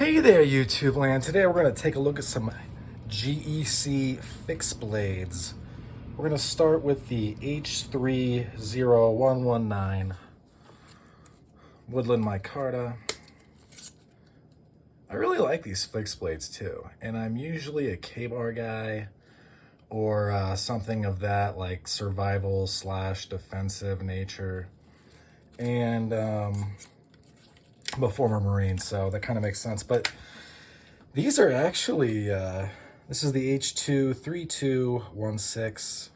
Hey there, YouTube land. Today we're going to take a look at some GEC fixed blades. We're going to start with the H23416 Woodland Micarta. I really like these fixed blades too, and I'm usually a K-bar guy or something of that like survival / defensive nature. And I'm a former Marine, so that kind of makes sense. But these are actually, this is the H23216.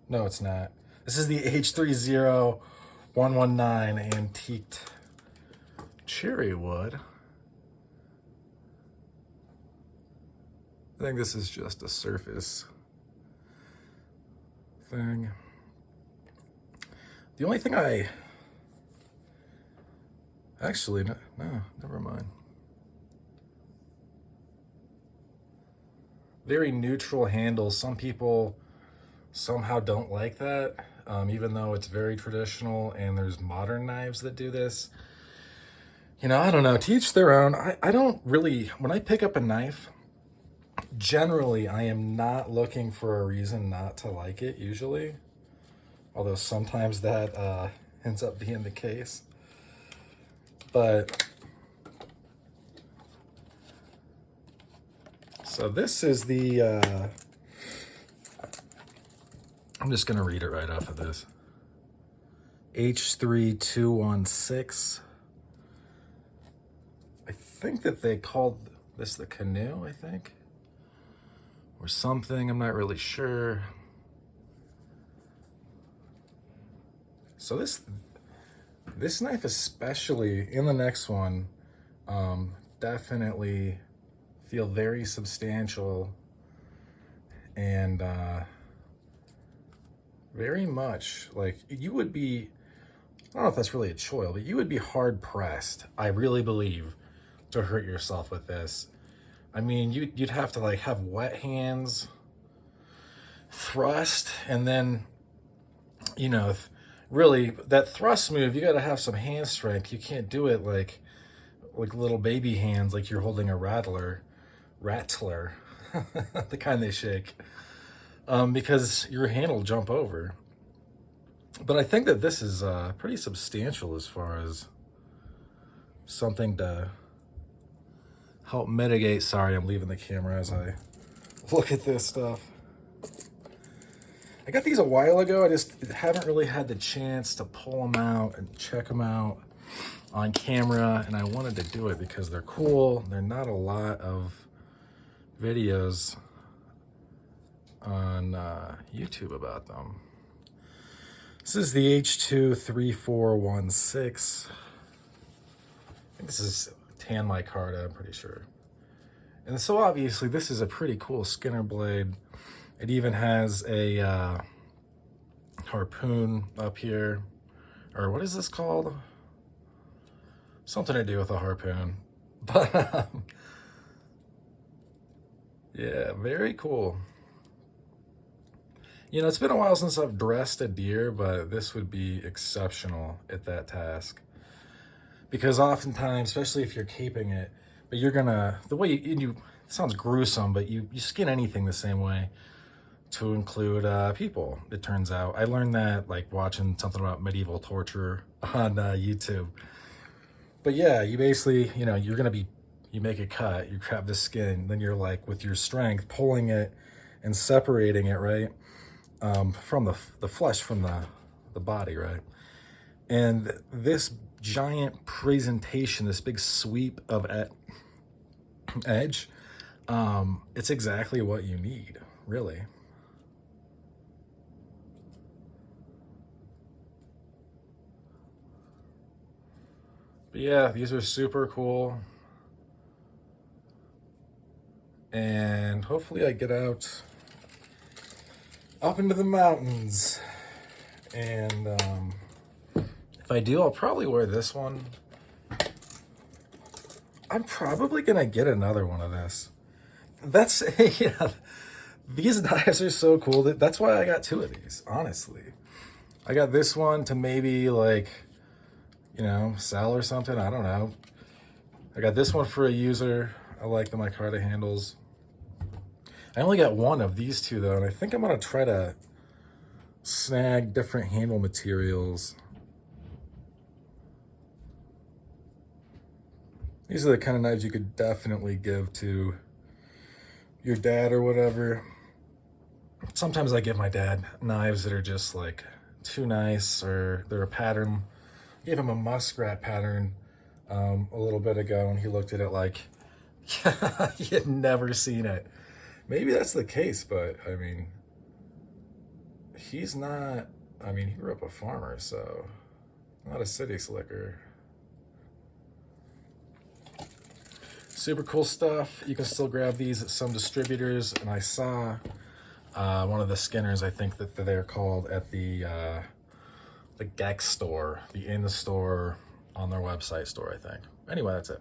No, it's not. This is the H30119 antiqued cherry wood. I think this is just a surface thing. The only thing actually, no, never mind. Very neutral handles. Some people somehow don't like that, even though it's very traditional and there's modern knives that do this. You know, I don't know, to each their own. I don't really, when I pick up a knife, generally I am not looking for a reason not to like it usually. Although sometimes that ends up being the case. But so this is the I'm just gonna read it right off of this. H3216. I think that they called this the Canoe, I think, or something. I'm not really sure. So this knife, especially in the next one, definitely feel very substantial and very much like you would be, I don't know if that's really a choil, but you would be hard pressed, I really believe, to hurt yourself with this. I mean, you'd have to like have wet hands, thrust, and then, you know, really, that thrust move, you got to have some hand strength. You can't do it like little baby hands, like you're holding a rattler, the kind they shake, because your hand will jump over. But I think that this is pretty substantial as far as something to help mitigate. Sorry, I'm leaving the camera as I look at this stuff. I got these a while ago. I just haven't really had the chance to pull them out and check them out on camera, and I wanted to do it because they're cool. They're not a lot of videos on YouTube about them. This is the H23416. I think this is Tan Micarta, I'm pretty sure. And so obviously this is a pretty cool Skinner blade. It even has a harpoon up here, or what is this called? Something to do with a harpoon. But yeah, very cool. You know, it's been a while since I've dressed a deer, but this would be exceptional at that task. Because oftentimes, especially if you're keeping it, but you're gonna, the way you it sounds gruesome, but you skin anything the same way, to include people, it turns out. I learned that like watching something about medieval torture on YouTube. But yeah, you basically, you know, you make a cut, you grab the skin, then you're like with your strength pulling it and separating it, right, from the flesh from the body, right? And this giant presentation, this big sweep of edge, it's exactly what you need, really. But yeah, these are super cool. And hopefully I get out up into the mountains. And if I do, I'll probably wear this one. I'm probably gonna get another one of this. That's, yeah, these knives are so cool. That's why I got two of these, honestly. I got this one to maybe like, you know, sell or something. I don't know. I got this one for a user. I like the micarta handles. I only got one of these two though, and I think I'm gonna try to snag different handle materials. These are the kind of knives you could definitely give to your dad or whatever. Sometimes I give my dad knives that are just like too nice, or they're a pattern. I gave him a muskrat pattern a little bit ago, and he looked at it like, yeah, he had never seen it. Maybe that's the case, but I mean, he's not, I mean, he grew up a farmer, so not a city slicker. Super cool stuff. You can still grab these at some distributors, and I saw one of the skinners, I think that they're called, at the Gex store, the in-store on their website store, I think. Anyway, that's it.